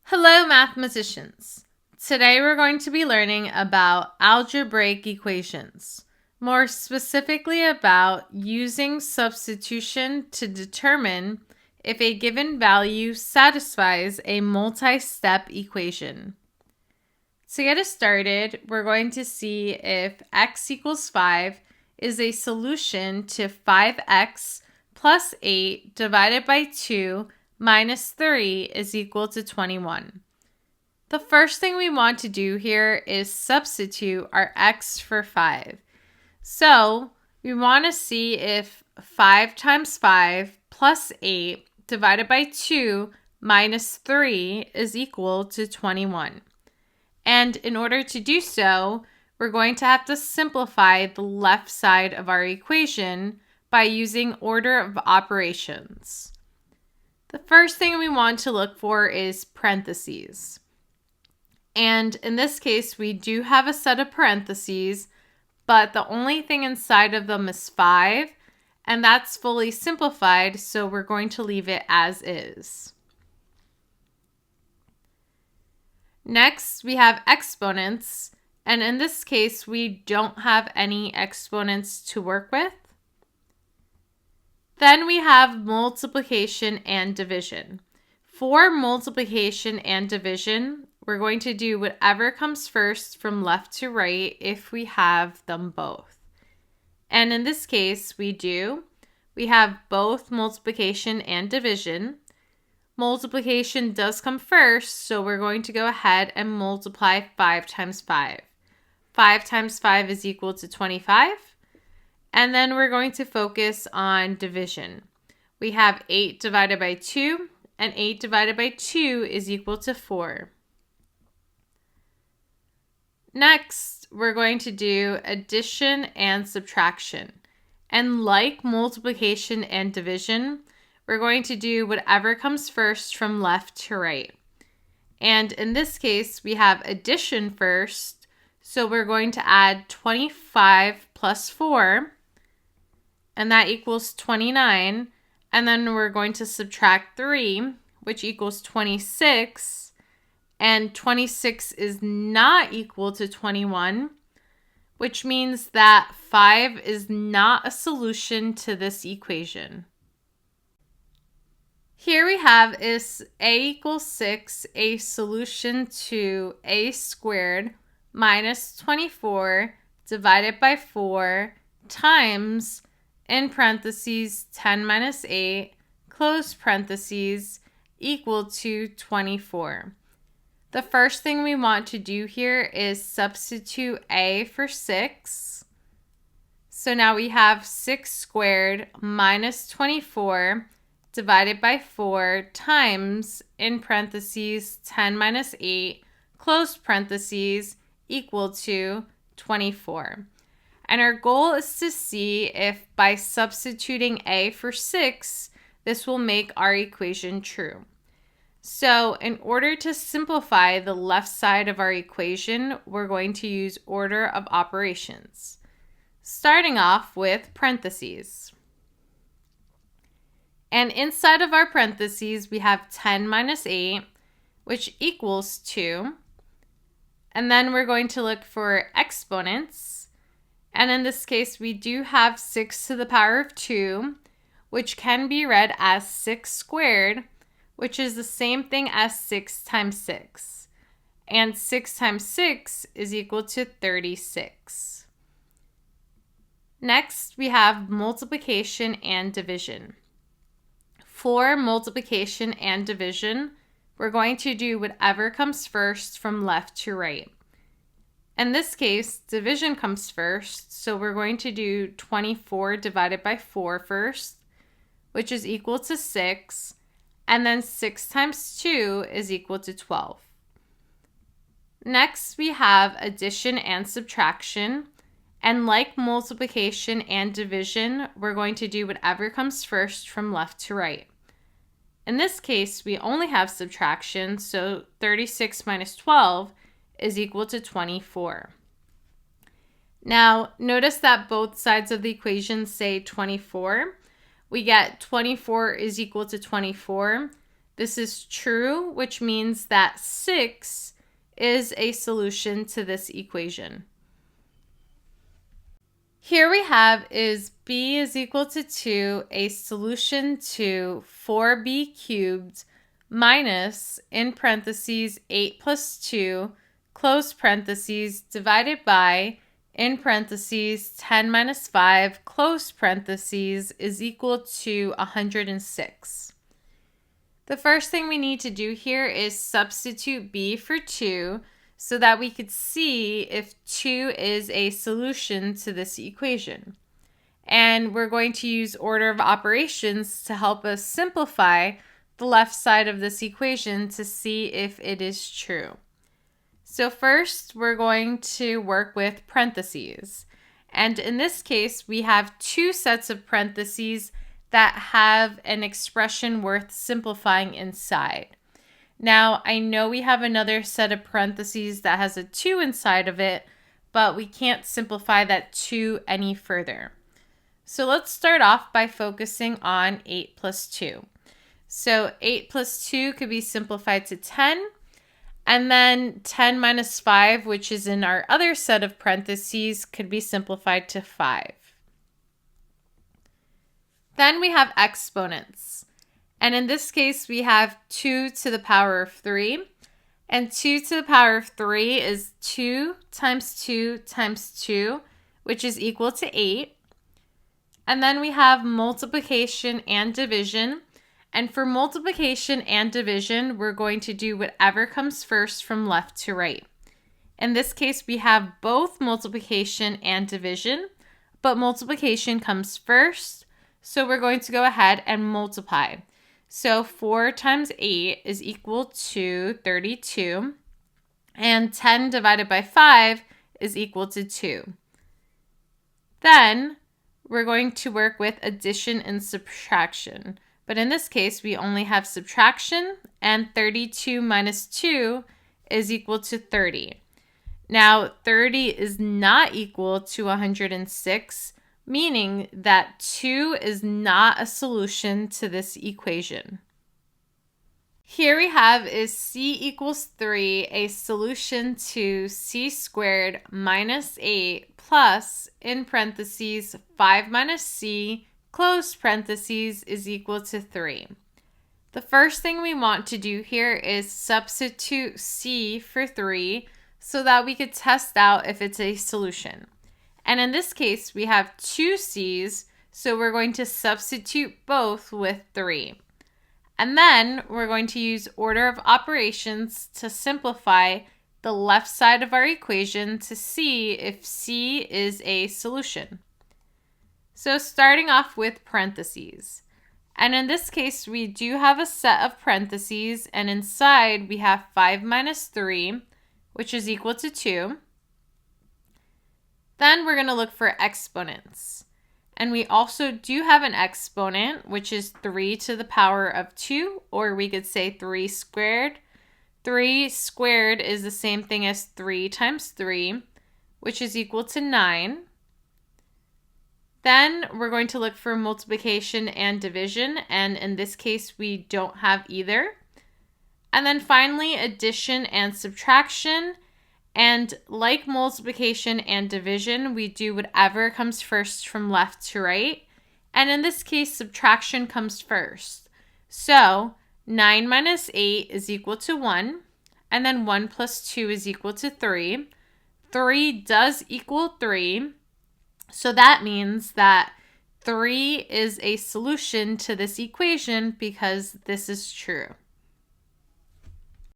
Hello, mathematicians. Today we're going to be learning about algebraic equations, more specifically about using substitution to determine if a given value satisfies a multi-step equation. To get us started, we're going to see if x equals 5 is a solution to 5x plus 8 divided by 2 minus 3 is equal to 21. The first thing we want to do here is substitute our x for 5. So we want to see if 5 times 5 plus 8 divided by 2 minus 3 is equal to 21. And in order to do so, we're going to have to simplify the left side of our equation by using order of operations. The first thing we want to look for is parentheses. And in this case, we do have a set of parentheses, but the only thing inside of them is 5, and that's fully simplified, so we're going to leave it as is. Next, we have exponents, and in this case, we don't have any exponents to work with. Then we have multiplication and division. For multiplication and division, we're going to do whatever comes first from left to right if we have them both. And in this case, we have both multiplication and division. Multiplication does come first, so we're going to go ahead and multiply 5 times 5. 5 times 5 is equal to 25. And then we're going to focus on division. We have 8 divided by 2, and 8 divided by 2 is equal to 4. Next, we're going to do addition and subtraction. And like multiplication and division, we're going to do whatever comes first from left to right. And in this case, we have addition first, so we're going to add 25 plus 4, and that equals 29. And then we're going to subtract 3, which equals 26. And 26 is not equal to 21, which means that 5 is not a solution to this equation. Here we have is a equals 6, a solution to a squared minus 24 divided by 4 times, in parentheses, 10 minus 8, close parentheses, equal to 24. The first thing we want to do here is substitute a for 6. So now we have 6 squared minus 24 divided by 4 times, in parentheses, 10 minus 8, close parentheses, equal to 24. And our goal is to see if by substituting a for 6, this will make our equation true. So in order to simplify the left side of our equation, we're going to use order of operations, starting off with parentheses. And inside of our parentheses, we have 10 minus 8, which equals 2. And then we're going to look for exponents. And in this case, we do have 6 to the power of 2, which can be read as 6 squared, which is the same thing as 6 times 6. And 6 times 6 is equal to 36. Next, we have multiplication and division. For multiplication and division, we're going to do whatever comes first from left to right. In this case, division comes first, so we're going to do 24 divided by 4 first, which is equal to 6, and then 6 times 2 is equal to 12. Next, we have addition and subtraction, and like multiplication and division, we're going to do whatever comes first from left to right. In this case, we only have subtraction, so 36 minus 12 is equal to 24. Now, notice that both sides of the equation say 24. We get 24 is equal to 24. This is true, which means that 6 is a solution to this equation. Here we have is b is equal to 2, a solution to 4b cubed minus, in parentheses, 8 plus 2, close parentheses, divided by, in parentheses, 10 minus 5, close parentheses, is equal to 106. The first thing we need to do here is substitute b for 2 so that we could see if 2 is a solution to this equation. And we're going to use order of operations to help us simplify the left side of this equation to see if it is true. So first, we're going to work with parentheses. And in this case, we have 2 sets of parentheses that have an expression worth simplifying inside. Now, I know we have another set of parentheses that has a 2 inside of it, but we can't simplify that 2 any further. So let's start off by focusing on 8 plus 2. So 8 plus 2 could be simplified to 10, and then 10 minus 5, which is in our other set of parentheses, could be simplified to 5. Then we have exponents. And in this case, we have 2 to the power of 3. And 2 to the power of 3 is 2 times 2 times 2, which is equal to 8. And then we have multiplication and division. And for multiplication and division, we're going to do whatever comes first from left to right. In this case, we have both multiplication and division, but multiplication comes first. So we're going to go ahead and multiply. So 4 times 8 is equal to 32. And 10 divided by 5 is equal to 2. Then we're going to work with addition and subtraction. But in this case, we only have subtraction, and 32 minus 2 is equal to 30. Now, 30 is not equal to 106, meaning that 2 is not a solution to this equation. Here we have is c equals 3, a solution to c squared minus 8 plus, in parentheses, 5 minus c, close parentheses, is equal to 3. The first thing we want to do here is substitute c for 3 so that we could test out if it's a solution. And in this case, we have 2 c's, so we're going to substitute both with 3. And then we're going to use order of operations to simplify the left side of our equation to see if c is a solution. So starting off with parentheses. And in this case, we do have a set of parentheses, and inside we have 5 minus 3, which is equal to 2. Then we're going to look for exponents. And we also do have an exponent, which is 3 to the power of 2, or we could say 3 squared. 3 squared is the same thing as 3 times 3, which is equal to 9. Then we're going to look for multiplication and division, and in this case, we don't have either. And then finally, addition and subtraction. And like multiplication and division, we do whatever comes first from left to right. And in this case, subtraction comes first. So 9 minus 8 is equal to 1. And then 1 plus 2 is equal to 3. 3 does equal 3. So that means that 3 is a solution to this equation because this is true.